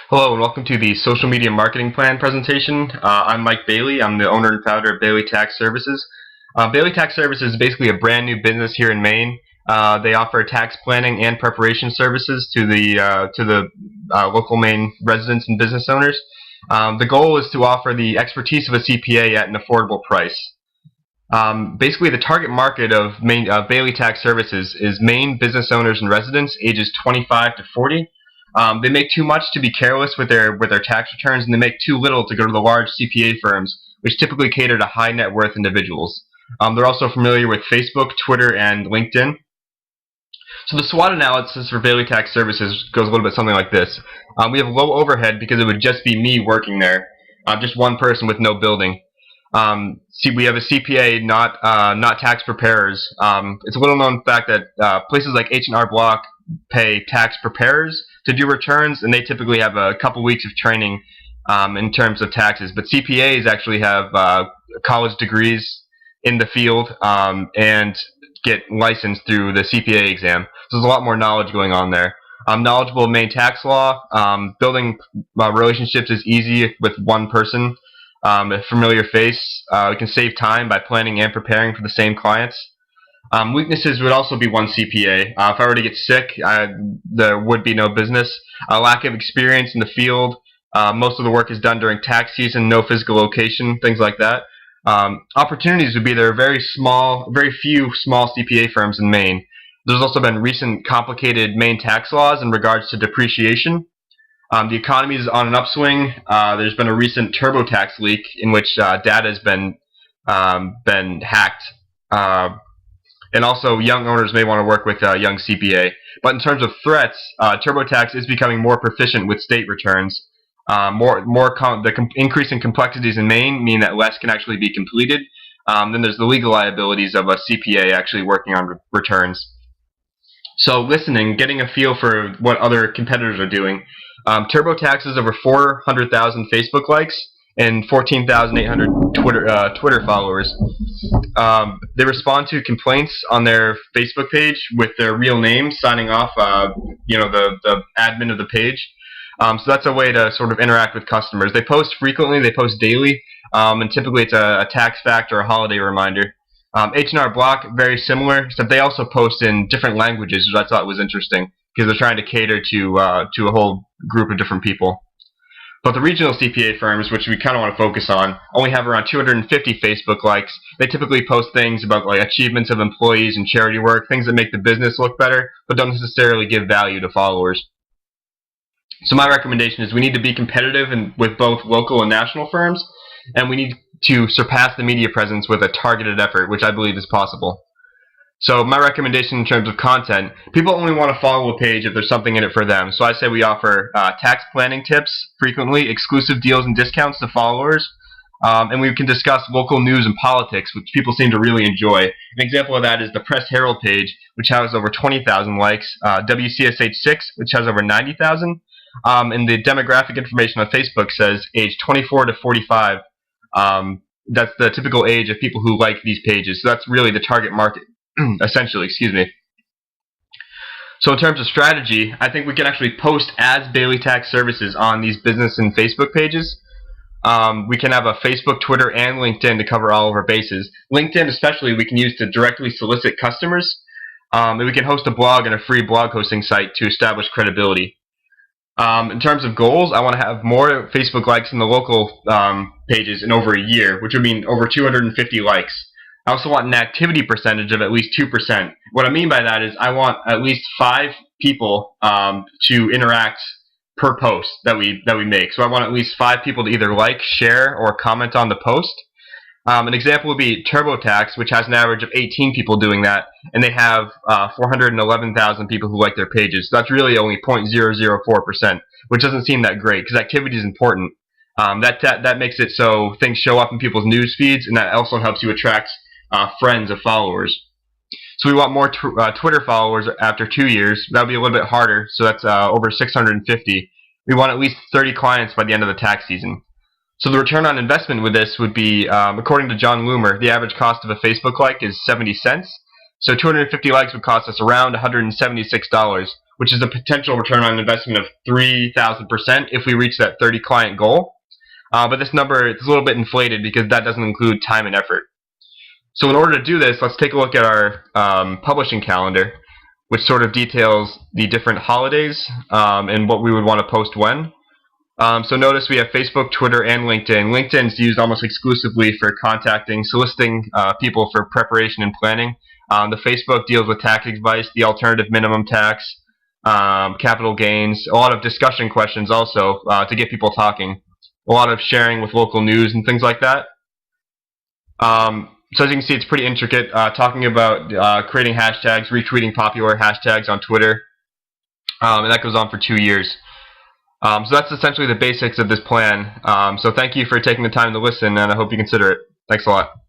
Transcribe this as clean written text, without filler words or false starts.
Hello and welcome to the Social Media Marketing Plan presentation. I'm Mike Bailey. I'm the owner and founder of Bailey Tax Services. Bailey Tax Services is basically a brand new business here in Maine. They offer tax planning and preparation services to the local Maine residents and business owners. The goal is to offer the expertise of a CPA at an affordable price. Basically, the target market of Bailey Tax Services is Maine business owners and residents ages 25 to 40. They make too much to be careless with their tax returns, and they make too little to go to the large CPA firms, which typically cater to high net worth individuals. They're also familiar with Facebook, Twitter, and LinkedIn. So the SWOT analysis for Bailey Tax Services goes a little bit something like this. We have low overhead because it would just be me working there, just one person with no building. We have a CPA, not tax preparers. It's a little known fact that places like H&R Block pay tax preparers to do returns, and they typically have a couple weeks of training in terms of taxes. But CPAs actually have college degrees in the field and get licensed through the CPA exam. So there's a lot more knowledge going on there. I'm knowledgeable of Maine tax law. Building relationships is easy with one person. A familiar face. We can save time by planning and preparing for the same clients. Weaknesses would also be one CPA. If I were to get sick, there would be no business. A lack of experience in the field. Most of the work is done during tax season, no physical location, things like that. Opportunities would be there are very few small CPA firms in Maine. There's also been recent complicated Maine tax laws in regards to depreciation. The economy is on an upswing. There's been a recent TurboTax leak in which data has been hacked. And also, young owners may want to work with a young CPA. But in terms of threats, TurboTax is becoming more proficient with state returns. The increasing complexities in Maine mean that less can actually be completed. Then there's the legal liabilities of a CPA actually working on returns. So listening, getting a feel for what other competitors are doing. TurboTax has over 400,000 Facebook likes and 14,800 Twitter followers. They respond to complaints on their Facebook page with their real name, signing off, the admin of the page. So that's a way to sort of interact with customers. They post frequently. They post daily, and typically it's a tax fact or a holiday reminder. H&R Block, very similar, except they also post in different languages, which I thought was interesting because they're trying to cater to a whole group of different people. But the regional CPA firms, which we kind of want to focus on, only have around 250 Facebook likes. They typically post things about like achievements of employees and charity work, things that make the business look better, but don't necessarily give value to followers. So my recommendation is we need to be competitive with both local and national firms, and we need to surpass the media presence with a targeted effort, which I believe is possible. So my recommendation in terms of content, people only want to follow a page if there's something in it for them. So I say we offer tax planning tips frequently, exclusive deals and discounts to followers, and we can discuss local news and politics, which people seem to really enjoy. An example of that is the Press Herald page, which has over 20,000 likes, WCSH6, which has over 90,000, and the demographic information on Facebook says age 24 to 45. That's the typical age of people who like these pages. So that's really the target market. Essentially, excuse me. So in terms of strategy, I think we can actually post as Bailey Tax Services on these business and Facebook pages. We can have a Facebook, Twitter, and LinkedIn to cover all of our bases. LinkedIn especially we can use to directly solicit customers. And we can host a blog and a free blog hosting site to establish credibility. In terms of goals, I want to have more Facebook likes in the local pages in over a year, which would mean over 250 likes. I also want an activity percentage of at least 2%. What I mean by that is I want at least 5 people to interact per post that we make. So I want at least 5 people to either like, share, or comment on the post. An example would be TurboTax, which has an average of 18 people doing that, and they have 411,000 people who like their pages. So that's really only 0.004%, which doesn't seem that great because activity is important. That makes it so things show up in people's news feeds, and that also helps you attract friends of followers. So we want more Twitter followers after 2 years. That would be a little bit harder, so that's over 650. We want at least 30 clients by the end of the tax season. So the return on investment with this would be, according to John Loomer, the average cost of a Facebook like is 70 cents. So 250 likes would cost us around $176, which is a potential return on investment of 3,000% if we reach that 30 client goal. But this number is a little bit inflated because that doesn't include time and effort. So in order to do this, let's take a look at our publishing calendar, which sort of details the different holidays and what we would want to post when. So notice we have Facebook, Twitter, and LinkedIn. LinkedIn is used almost exclusively for soliciting people for preparation and planning. The Facebook deals with tax advice, the alternative minimum tax, capital gains, a lot of discussion questions also to get people talking, a lot of sharing with local news and things like that. So as you can see, it's pretty intricate, talking about creating hashtags, retweeting popular hashtags on Twitter, and that goes on for 2 years. So that's essentially the basics of this plan. So thank you for taking the time to listen, and I hope you consider it. Thanks a lot.